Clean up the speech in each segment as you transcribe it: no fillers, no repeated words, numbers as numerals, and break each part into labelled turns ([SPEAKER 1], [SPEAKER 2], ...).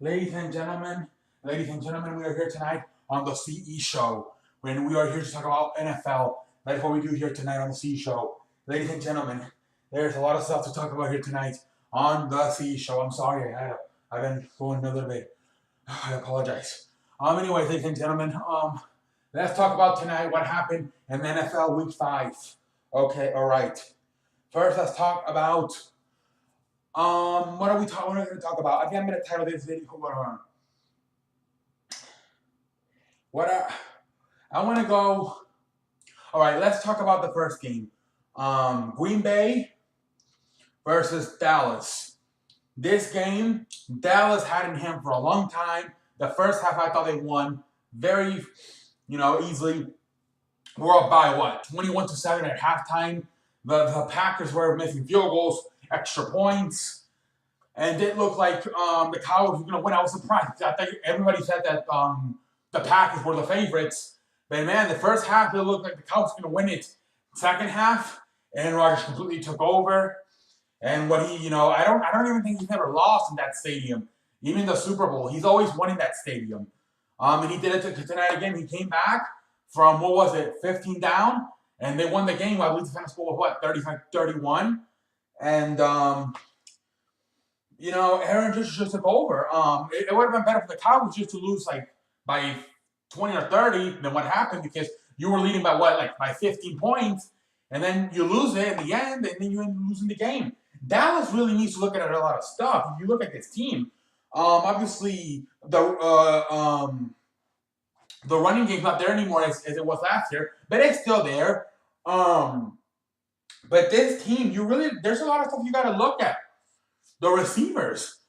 [SPEAKER 1] Ladies and gentlemen, we are here tonight on the CE Show. When we are here to talk about NFL, that's what we do here tonight on the CE Show. Ladies and gentlemen, there's a lot of stuff to talk about here tonight on the CE Show. I'm sorry, I've been going a little bit. I apologize. Anyways, ladies and gentlemen, let's talk about tonight what happened in the NFL Week 5. Okay, all right. First, let's talk about what are we going to talk about? I think I'm going to title this video. I want to go. All right, let's talk about the first game. Green Bay versus Dallas. This game, Dallas had in hand for a long time. The first half, I thought they won very, easily. We're up by what, 21-7 at halftime. The Packers were missing field goals, extra points, and it looked like the Cowboys were going to win. I was surprised. I thought everybody said that the Packers were the favorites, but man, the first half it looked like the Cowboys were going to win it. Second half, Aaron Rodgers completely took over, and what I don't even think he's ever lost in that stadium. Even the Super Bowl, he's always won in that stadium. And he did it tonight again. He came back from 15 down. And they won the game. I believe the final score was 35-31. And, Aaron just took over. It would have been better for the Cowboys just to lose by 20 or 30 than what happened, because you were leading by by 15 points. And then you lose it in the end, and then you end up losing the game. Dallas really needs to look at a lot of stuff. If you look at this team, obviously the running game's not there anymore as it was last year, but it's still there. But this team, there's a lot of stuff you got to look at. The receivers,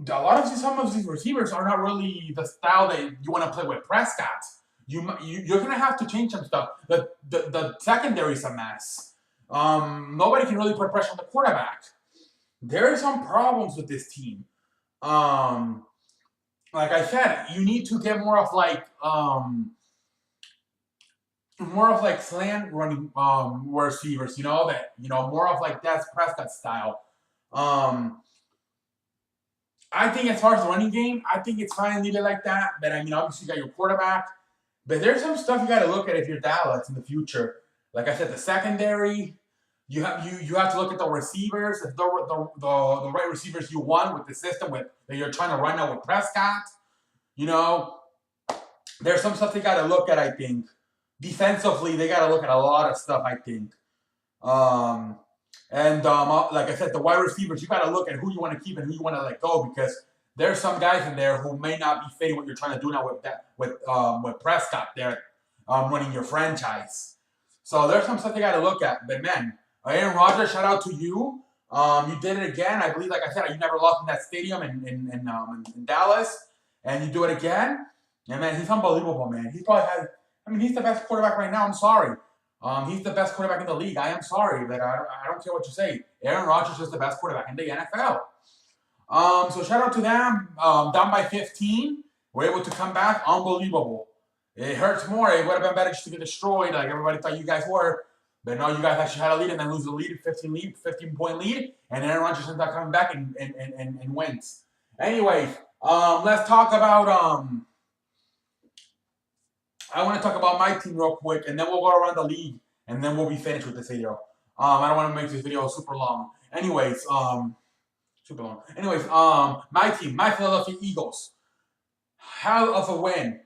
[SPEAKER 1] some of these receivers are not really the style that you want to play with Prescott. You're gonna have to change some stuff. The secondary's a mess. Nobody can really put pressure on the quarterback. There are some problems with this team. Like I said, you need to get more of slant running receivers, more of that's Prescott style. I think as far as the running game, I think it's fine needed like that. But obviously you got your quarterback. But there's some stuff you got to look at if you're Dallas in the future. Like I said, the secondary, you have to look at the receivers, if the right receivers you want with the system that you're trying to run out with Prescott. There's some stuff they got to look at, I think. Defensively, they got to look at a lot of stuff, I think. Like I said, the wide receivers, you got to look at who you want to keep and who you want to let go, because there's some guys in there who may not be fitting what you're trying to do now with Prescott there running your franchise. So there's some stuff they got to look at. But man, Aaron Rodgers, shout out to you. You did it again. I believe, like I said, you never lost in that stadium in Dallas, and you do it again. And man, he's unbelievable, man. He's the best quarterback right now. I'm sorry. He's the best quarterback in the league. I am sorry, but I don't care what you say. Aaron Rodgers is the best quarterback in the NFL. So shout out to them. Down by 15. We're able to come back. Unbelievable. It hurts more. It would have been better just to get destroyed like everybody thought you guys were. But no, you guys actually had a lead and then lose the lead, 15-point lead. And Aaron Rodgers ends up coming back and wins. Anyways, let's talk about I want to talk about my team real quick, and then we'll go around the league, and then we'll be finished with this video. I don't want to make this video super long. Anyways, super long. Anyways, my team, my Philadelphia Eagles, hell of a win,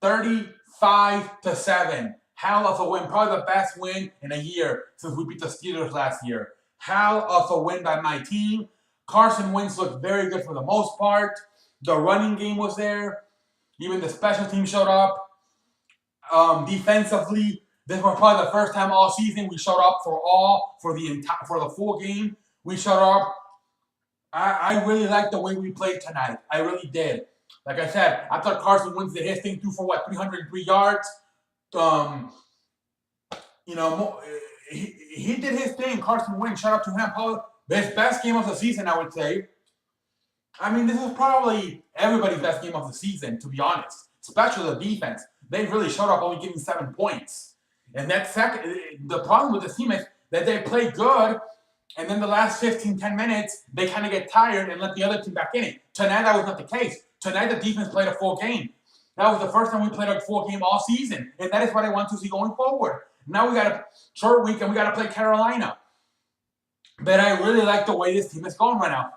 [SPEAKER 1] 35-7. Hell of a win, probably the best win in a year since we beat the Steelers last year. Hell of a win by my team. Carson Wentz looked very good for the most part. The running game was there. Even the special team showed up. Defensively, this was probably the first time all season we showed up for the full game. We showed up. I really liked the way we played tonight. I really did. Like I said, I thought Carson Wentz did his thing, threw for 303 yards. He did his thing. Carson Wentz, shout out to him. Probably his best game of the season, I would say. This is probably everybody's best game of the season, to be honest. Especially the defense. They really showed up only giving 7 points. And the problem with this team is that they play good, And then the last 15, 10 minutes, they kind of get tired and let the other team back in it. Tonight, that was not the case. Tonight, the defense played a full game. That was the first time we played a full game all season. And that is what I want to see going forward. Now we got a short week and we got to play Carolina. But I really like the way this team is going right now.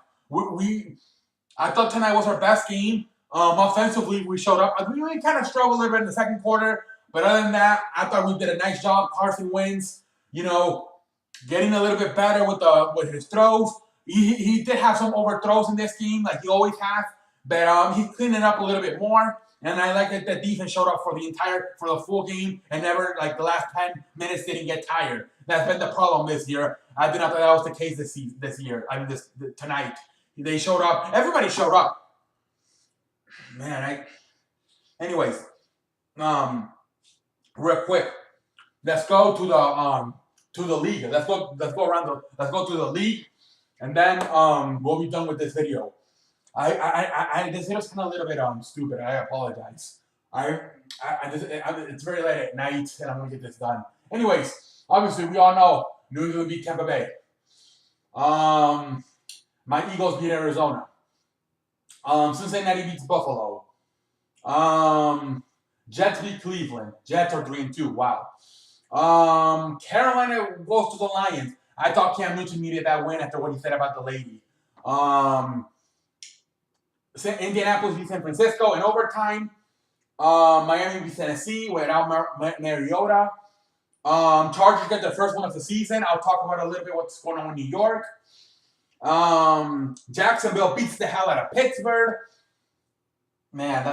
[SPEAKER 1] I thought tonight was our best game. Offensively, we showed up. We kind of struggled a little bit in the second quarter. But other than that, I thought we did a nice job. Carson Wentz, getting a little bit better with his throws. He did have some overthrows in this game, like he always has, but he's cleaning up a little bit more. And I like that the defense showed up for the full game and never, like the last 10 minutes, didn't get tired. That's been the problem this year. I did not think that was the case this year. I mean, tonight they showed up. Everybody showed up. Man, anyways, real quick, let's go to the league. Let's go to the league, and then we'll be done with this video. This video's kind of a little bit stupid. I apologize. It's very late at night, and I'm gonna get this done. Anyways, obviously we all know New England beat Tampa Bay. My Eagles beat Arizona. Cincinnati beats Buffalo. Jets beat Cleveland. Jets are 3-2. Wow. Carolina goes to the Lions. I thought Cam Newton needed that win after what he said about the lady. Indianapolis beat San Francisco in overtime. Miami beat Tennessee without Mariota. Chargers get their first one of the season. I'll talk about a little bit what's going on in New York. Jacksonville beats the hell out of Pittsburgh. Man,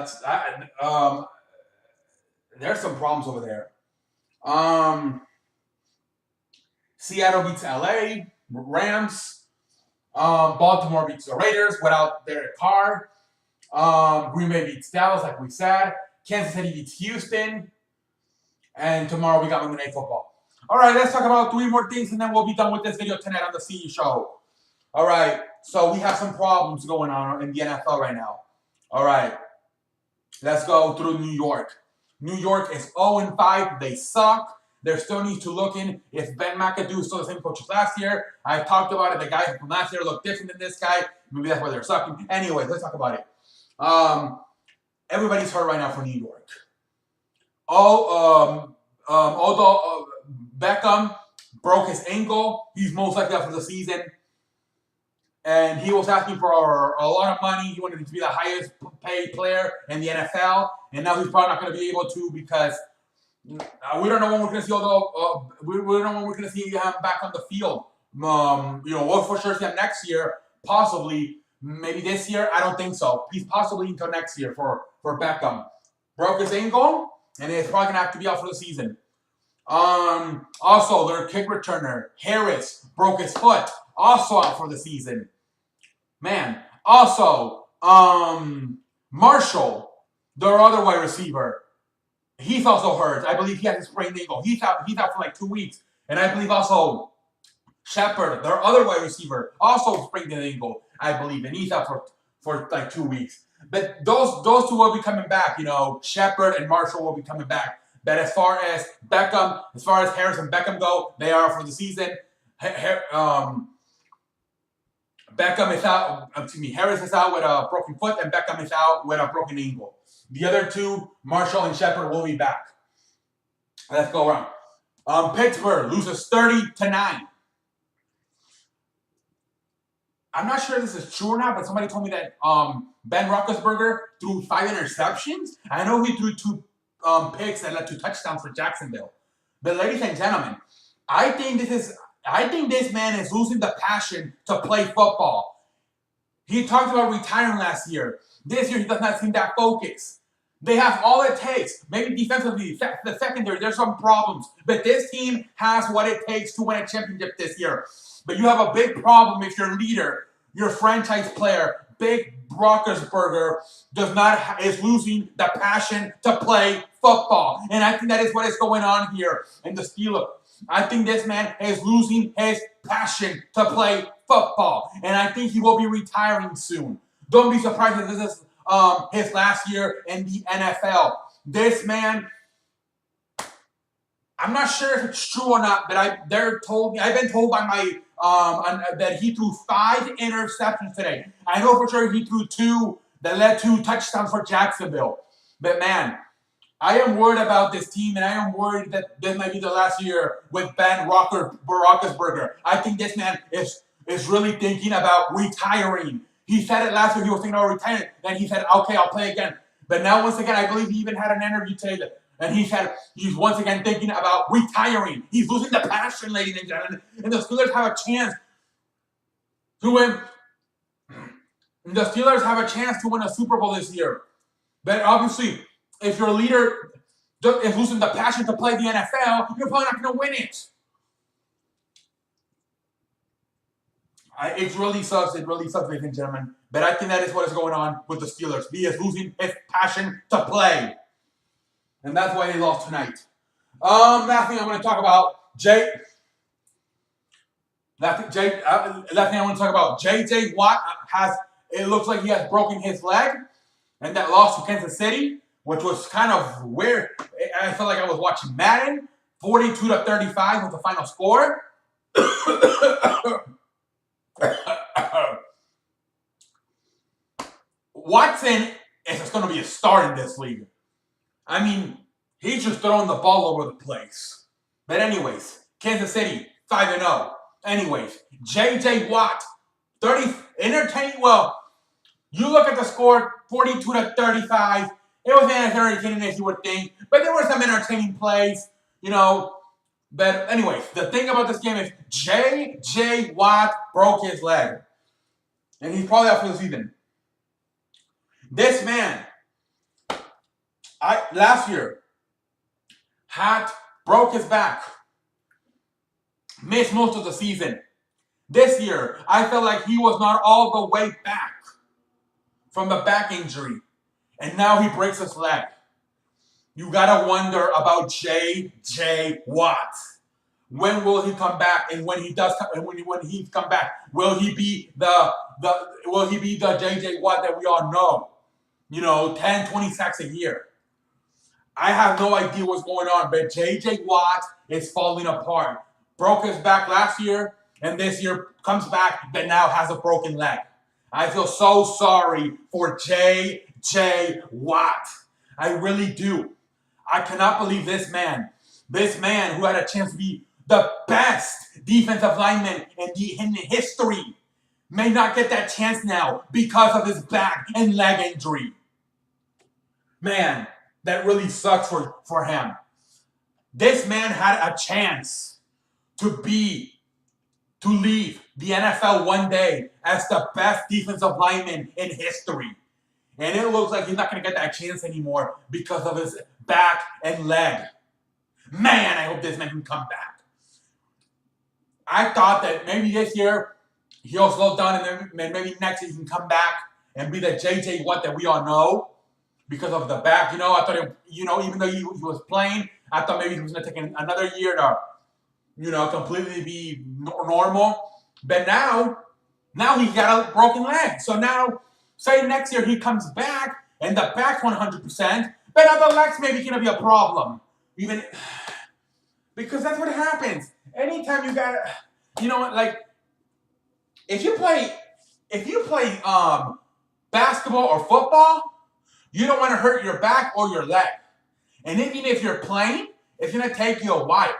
[SPEAKER 1] there's some problems over there. Seattle beats LA. Rams. Baltimore beats the Raiders without Derek Carr. Green Bay beats Dallas, like we said. Kansas City beats Houston. And tomorrow we got Monday Night Football. All right, let's talk about 3 more things, and then we'll be done with this video tonight on the CU show. All right, so we have some problems going on in the NFL right now. All right, let's go through New York. New York is 0-5. They suck. There still needs to look in if Ben McAdoo is still the same coach as last year. I talked about it. The guy from last year looked different than this guy. Maybe that's why they're sucking. Anyways, let's talk about it. Everybody's hurt right now for New York. Although Beckham broke his ankle, he's most likely out for the season. And he was asking for a lot of money. He wanted to be the highest paid player in the NFL. And now he's probably not going to be able to because we don't know when we're going to see we don't know when we're going to see him back on the field. We'll for sure see him next year, possibly. Maybe this year. I don't think so. He's possibly until next year for Beckham. Broke his ankle, and he's probably going to have to be out for the season. Also, their kick returner, Harris, broke his foot. Also out for the season. Man. Also, Marshall, their other wide receiver, he's also hurt. I believe he has a sprained ankle. He's out for like 2 weeks. And I believe also Shepard, their other wide receiver, also sprained an ankle, I believe. And he's out for like 2 weeks. But those two will be coming back. Shepard and Marshall will be coming back. But as far as Harris and Beckham go, they are for the season. Beckham is out. Harris is out with a broken foot, and Beckham is out with a broken ankle. The other two, Marshall and Shepard, will be back. Let's go around. Pittsburgh loses 30-9. I'm not sure if this is true or not, but somebody told me that Ben Roethlisberger threw 5 interceptions. I know he threw 2 picks that led to touchdowns for Jacksonville. But ladies and gentlemen, I think this man is losing the passion to play football. He talked about retiring last year. This year he does not seem that focused. They have all it takes. Maybe defensively, the secondary, there's some problems. But this team has what it takes to win a championship this year. But you have a big problem if your leader, your franchise player, Big Roethlisberger, is losing the passion to play football. And I think that is what is going on here in the Steelers. I think this man is losing his passion to play football. And I think he will be retiring soon. Don't be surprised if this is his last year in the NFL. This man, I'm not sure if it's true or not, but I've been told by that he threw 5 interceptions today. I know for sure he threw 2 that led to touchdowns for Jacksonville. But man, I am worried about this team, and I am worried that this might be the last year with Ben Roethlisberger. I think this man is really thinking about retiring. He said it last year. He was thinking about retiring. Then he said, okay, I'll play again. But now, once again, I believe he even had an interview today, and he said he's once again thinking about retiring. He's losing the passion, ladies and gentlemen. And the Steelers have a chance to win. The Steelers have a chance to win a Super Bowl this year. But obviously, if your leader is losing the passion to play the NFL, you're probably not going to win it. It really sucks. It really sucks, ladies and gentlemen. But I think that is what is going on with the Steelers. He is losing his passion to play. And that's why they lost tonight. Last thing I want to talk about, J.J. Watt it looks like he has broken his leg. And that loss to Kansas City, which was kind of weird. I felt like I was watching Madden. 42-35 was the final score. Watson is going to be a star in this league. I mean, he's just throwing the ball over the place. But anyways, Kansas City, 5-0. Anyways, J.J. Watt, 30, entertaining. Well, you look at the score, 42-35. It wasn't as entertaining as you would think. But there were some entertaining plays, you know. But anyways, the thing about this game is J.J. Watt broke his leg. And he's probably out for the season. This man, last year, broke his back. Missed most of the season. This year, I felt like he was not all the way back from the back injury. And now he breaks his leg. You gotta wonder about J.J. Watt. When will he come back? And when he does come, and when he come back, will he be the J.J. Watt that we all know? You know, 10, 20 sacks a year. I have no idea what's going on, but J.J. Watt is falling apart. Broke his back last year, and this year comes back, but now has a broken leg. I feel so sorry for J.J. Watt. I really do. I cannot believe this man who had a chance to be the best defensive lineman in history, may not get that chance now because of his back and leg injury. Man, that really sucks for him. This man had a chance to leave the NFL one day as the best defensive lineman in history. And it looks like he's not going to get that chance anymore because of his back and leg. Man, I hope this man can come back. I thought that maybe this year he'll slow down and then maybe next year he can come back and be the J.J. Watt that we all know because of the back. You know, I thought, even though he was playing, I thought maybe he was going to take another year to, completely be normal. But now he's got a broken leg. So now, say next year he comes back and the back's 100%, but now the leg's maybe going to be a problem. Even because that's what happens. Anytime you got, if you play basketball or football, you don't want to hurt your back or your leg. And even if you're playing, it's going to take you a while.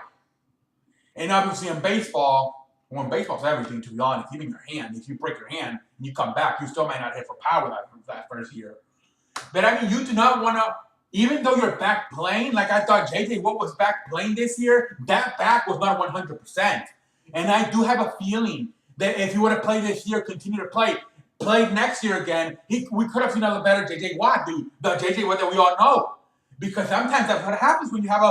[SPEAKER 1] And obviously in baseball, baseball's everything, to be honest, even your hand, if you break your hand and you come back, you still might not hit for power that first year. But I mean, you do not want to, even though you're back playing, like I thought J.J. Watt was back playing this year, that back was not 100%. And I do have a feeling that if he would have played this year, continue to play next year again, we could have seen a better J.J. Watt, the J.J. Watt that we all know. Because sometimes that's what happens when you have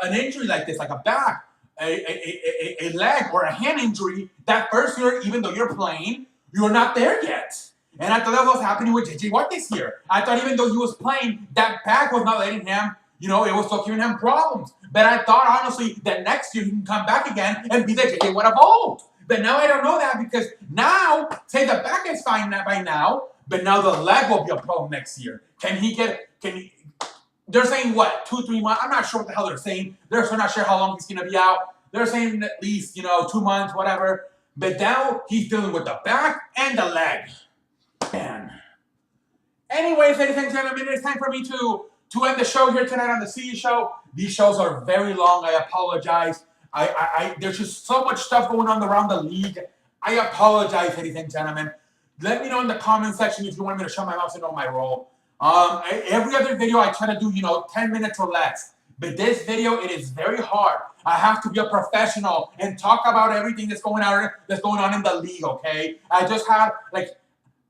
[SPEAKER 1] an injury like this, like a back, a leg, or a hand injury. That first year, even though you're playing, you're not there yet. And I thought that was happening with J.J. Watt this year. I thought even though he was playing, that back was not letting him, it was still giving him problems. But I thought, honestly, that next year he can come back again and be the J.J. Watt of old. But now I don't know that because now, say the back is fine by now, but now the leg will be a problem next year. They're saying what, 2-3 months? I'm not sure what the hell they're saying. They're still not sure how long he's going to be out. They're saying at least, 2 months, whatever. But now he's dealing with the back and the leg. Man. Anyways, ladies and gentlemen, it's time for me to end the show here tonight on the CE Show. These shows are very long. I apologize. There's just so much stuff going on around the league. I apologize, ladies and gentlemen. Let me know in the comment section if you want me to show my mouse and know my role. Every other video I try to do, 10 minutes or less. But this video, it is very hard. I have to be a professional and talk about everything that's going on in the league, okay? I just have,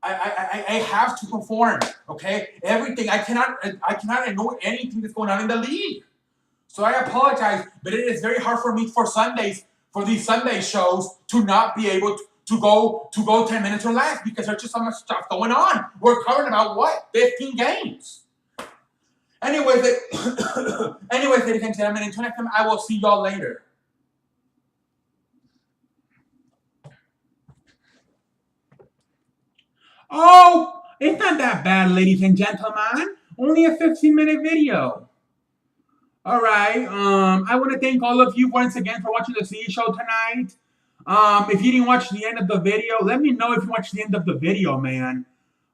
[SPEAKER 1] I have to perform, okay? Everything. I cannot ignore anything that's going on in the league. So I apologize, but it is very hard for me for these Sunday shows to not be able to go 10 minutes or less because there's just so much stuff going on. We're covering about, 15 games. Anyways, ladies and gentlemen, until next time, I will see y'all later. Oh, it's not that bad, ladies and gentlemen. Only a 15-minute video. All right. I want to thank all of you once again for watching the CE Show tonight. If you didn't watch the end of the video, let me know if you watched the end of the video, man.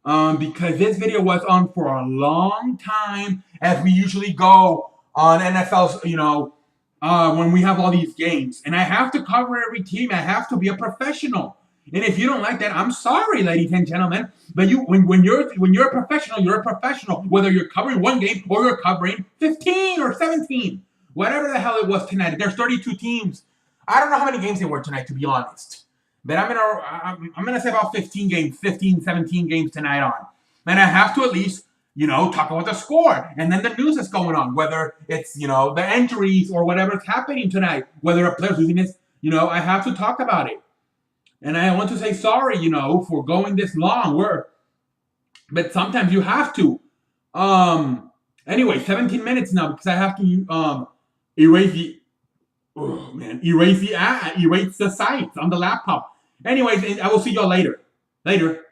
[SPEAKER 1] Because this video was on for a long time, as we usually go on NFL's, when we have all these games. And I have to cover every team. I have to be a professional. And if you don't like that, I'm sorry, ladies and gentlemen. But when you're a professional, you're a professional. Whether you're covering one game or you're covering 15 or 17, whatever the hell it was tonight. There's 32 teams. I don't know how many games there were tonight, to be honest. But I'm gonna say about 15, 17 games tonight on. And I have to at least, talk about the score. And then the news that's going on, whether it's, the injuries or whatever's happening tonight, whether a player's losing this, I have to talk about it. And I want to say sorry, for going this long. But sometimes you have to. Anyway, 17 minutes now because I have to erase the sites on the laptop. Anyways, I will see y'all later. Later.